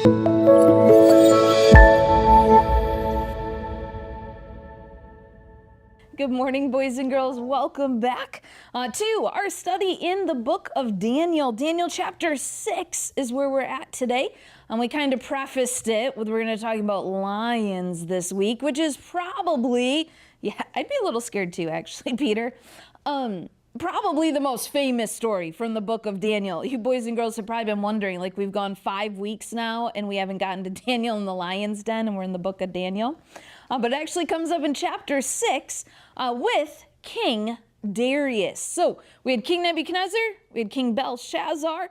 Good morning, boys and girls. Welcome back to our study in the book of Daniel. Daniel chapter 6 is where we're at today. And we kind of prefaced it with we're going to talk about lions this week, which is probably, I'd be a little scared too, actually, Peter. Probably the most famous story from the book of Daniel. You boys and girls have probably been wondering, like we've gone 5 weeks now and we haven't gotten to Daniel in the lion's den and we're in the book of Daniel. But it actually comes up in chapter 6 with King Darius. So we had King Nebuchadnezzar, we had King Belshazzar.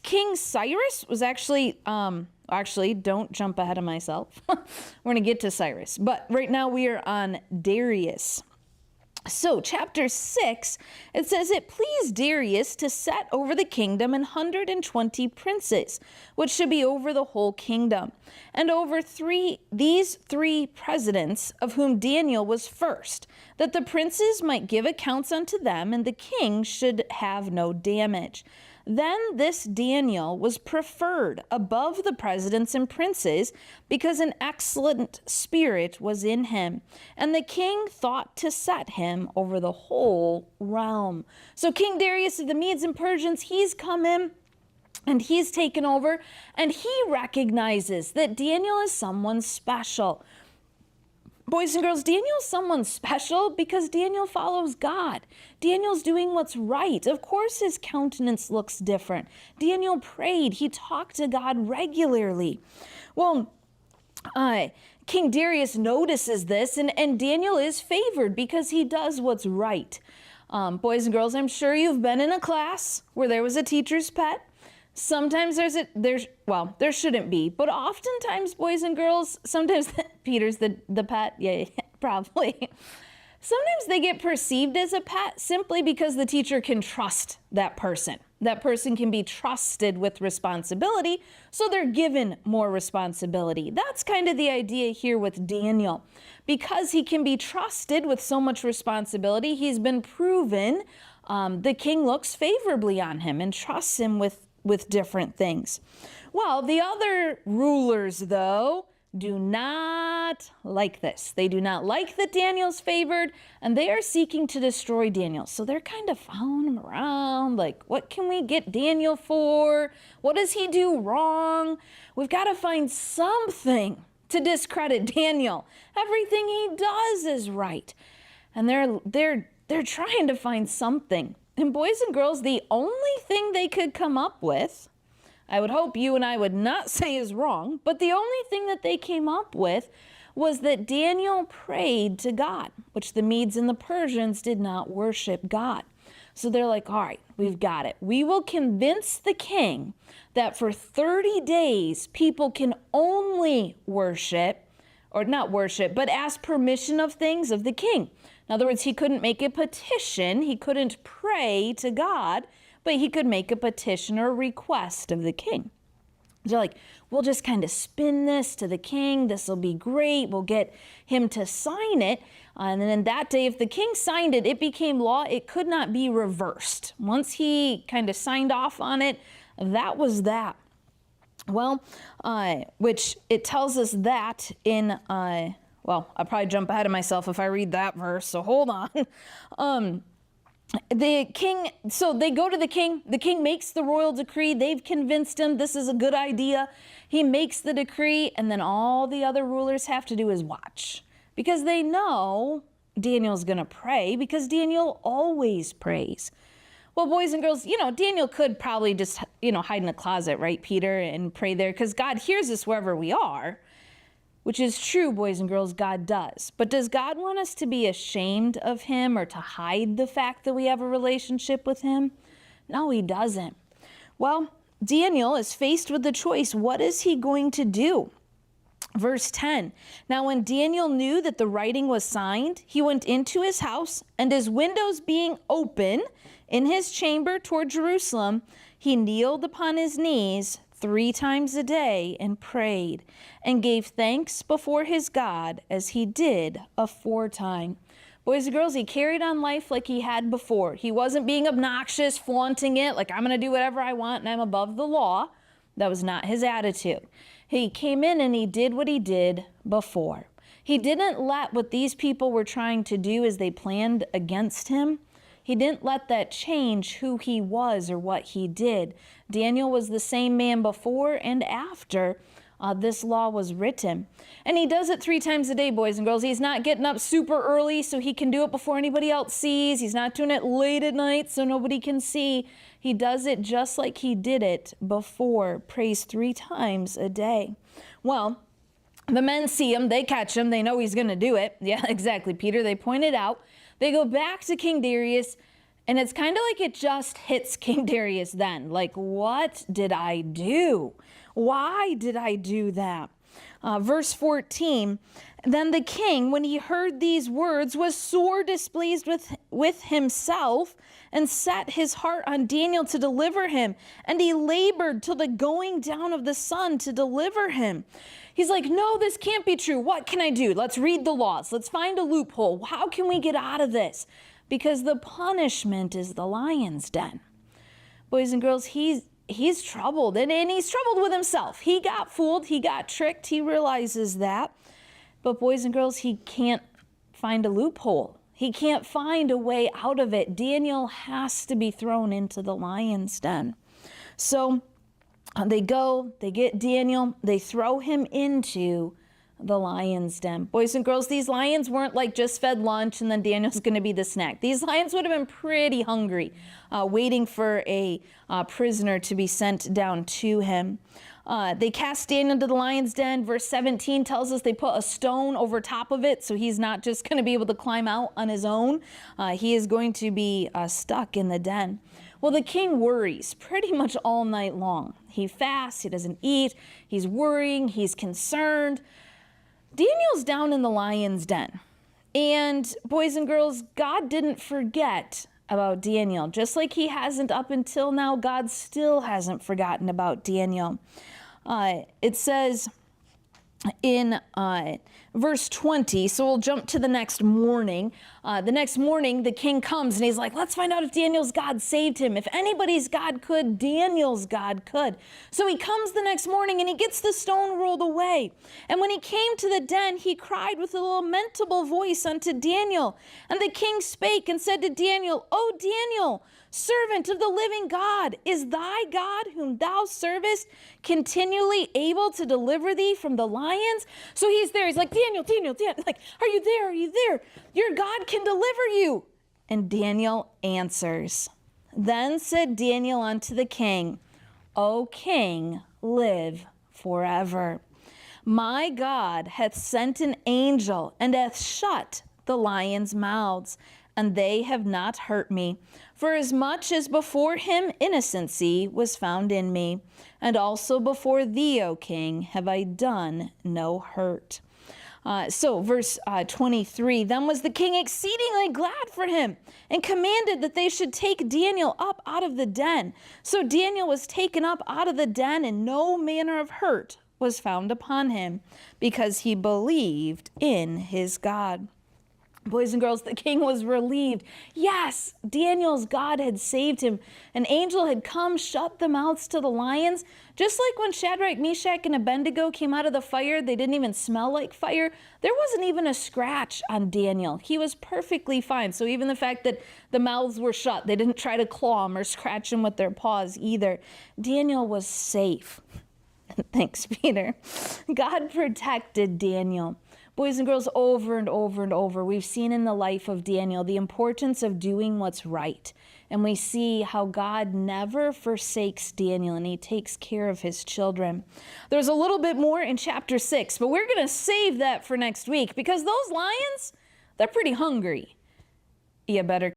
King Cyrus was actually, don't jump ahead of myself. We're going to get to Cyrus. But right now we are on Darius. So chapter 6, it says, it pleased Darius to set over the kingdom 120 princes, which should be over the whole kingdom, and over these three presidents, of whom Daniel was first, that the princes might give accounts unto them, and the king should have no damage. Then this Daniel was preferred above the presidents and princes because an excellent spirit was in him, and the king thought to set him over the whole realm. So King Darius of the Medes and Persians, he's come in and he's taken over, and he recognizes that Daniel is someone special. Boys and girls, Daniel's someone special because Daniel follows God. Daniel's doing what's right. Of course, his countenance looks different. Daniel prayed. He talked to God regularly. Well, King Darius notices this, and Daniel is favored because he does what's right. Boys and girls, I'm sure you've been in a class where there was a teacher's pet. Sometimes there shouldn't be, but oftentimes, boys and girls, sometimes Peter's the pet. Yeah, probably. Sometimes they get perceived as a pet simply because the teacher can trust that person. That person can be trusted with responsibility, so they're given more responsibility. That's kind of the idea here with Daniel. Because he can be trusted with so much responsibility, he's been proven. The king looks favorably on him and trusts him with different things. Well, the other rulers, though, do not like this. They do not like that Daniel's favored, and they are seeking to destroy Daniel. So they're kind of following him around, like, what can we get Daniel for? What does he do wrong? We've got to find something to discredit Daniel. Everything he does is right. And they're trying to find something. And boys and girls, the only thing they could come up with, I would hope you and I would not say is wrong, but the only thing that they came up with was that Daniel prayed to God, which the Medes and the Persians did not worship God. So they're like, all right, we've got it. We will convince the king that for 30 days, people can only worship, or not worship, but ask permission of things of the king. In other words, he couldn't make a petition, he couldn't pray to God, but he could make a petition or a request of the king. They're like, we'll just kind of spin this to the king, this will be great, we'll get him to sign it, and then that day, if the king signed it, it became law, it could not be reversed. Once he kind of signed off on it, that was that. Well, which it tells us that in... Well, I'll probably jump ahead of myself if I read that verse, so hold on. The king, so they go to the king makes the royal decree, they've convinced him this is a good idea. He makes the decree, and then all the other rulers have to do is watch. Because they know Daniel's gonna pray, because Daniel always prays. Well, boys and girls, Daniel could probably just, hide in a closet, right, Peter, and pray there, because God hears us wherever we are. Which is true, boys and girls, God does. But does God want us to be ashamed of him or to hide the fact that we have a relationship with him? No, he doesn't. Well, Daniel is faced with the choice. What is he going to do? Verse 10, now when Daniel knew that the writing was signed, he went into his house, and his windows being open in his chamber toward Jerusalem, he kneeled upon his knees 3 times a day and prayed and gave thanks before his God as he did aforetime. Boys and girls, he carried on life like he had before. He wasn't being obnoxious, flaunting it, like I'm going to do whatever I want and I'm above the law. That was not his attitude. He came in and he did what he did before. He didn't let what these people were trying to do as they planned against him, he didn't let that change who he was or what he did. Daniel was the same man before and after this law was written. And he does it 3 times a day, boys and girls. He's not getting up super early so he can do it before anybody else sees. He's not doing it late at night so nobody can see. He does it just like he did it before. Prays 3 times a day. Well, the men see him, they catch him, they know he's going to do it. Yeah, exactly, Peter. They point it out. They go back to King Darius, and it's kind of like it just hits King Darius then. Like, what did I do? Why did I do that? Verse 14, then the king, when he heard these words, was sore displeased with himself and set his heart on Daniel to deliver him. And he labored till the going down of the sun to deliver him. He's like, no, this can't be true. What can I do? Let's read the laws. Let's find a loophole. How can we get out of this? Because the punishment is the lion's den. Boys and girls, he's troubled, and he's troubled with himself. He got fooled. He got tricked. He realizes that. But boys and girls, he can't find a loophole. He can't find a way out of it. Daniel has to be thrown into the lion's den. So they go, they get Daniel, they throw him into the lion's den. Boys and girls, these lions weren't like just fed lunch and then Daniel's going to be the snack. These lions would have been pretty hungry, waiting for a prisoner to be sent down to him. They cast Daniel into the lion's den. Verse 17 tells us they put a stone over top of it, so he's not just going to be able to climb out on his own. He is going to be stuck in the den. Well, the king worries pretty much all night long. He fasts, he doesn't eat, he's worrying, he's concerned. Daniel's down in the lion's den. And boys and girls, God didn't forget about Daniel. Just like he hasn't up until now, God still hasn't forgotten about Daniel. It says in verse 20, so we'll jump to the next morning. The next morning, the king comes and he's like, let's find out if Daniel's God saved him. If anybody's God could, Daniel's God could. So he comes the next morning and he gets the stone rolled away. And when he came to the den, he cried with a lamentable voice unto Daniel. And the king spake and said to Daniel, O Daniel, servant of the living God, is thy God whom thou servest continually able to deliver thee from the lions? So he's there. He's like, Daniel, like, are you there? Are you there? Your God can deliver you. And Daniel answers. Then said Daniel unto the king, O king, live forever. My God hath sent an angel and hath shut the lions' mouths, and they have not hurt me. For as much as before him innocency was found in me, and also before thee, O king, have I done no hurt. So verse 23, then was the king exceedingly glad for him, and commanded that they should take Daniel up out of the den. So Daniel was taken up out of the den, and no manner of hurt was found upon him, because he believed in his God. Boys and girls, the king was relieved. Yes, Daniel's God had saved him. An angel had come, shut the mouths to the lions. Just like when Shadrach, Meshach, and Abednego came out of the fire, they didn't even smell like fire. There wasn't even a scratch on Daniel. He was perfectly fine. So even the fact that the mouths were shut, they didn't try to claw him or scratch him with their paws either. Daniel was safe. Thanks, Peter. God protected Daniel. Boys and girls, over and over and over, we've seen in the life of Daniel the importance of doing what's right. And we see how God never forsakes Daniel, and he takes care of his children. There's a little bit more in chapter 6, but we're going to save that for next week, because those lions, they're pretty hungry. You better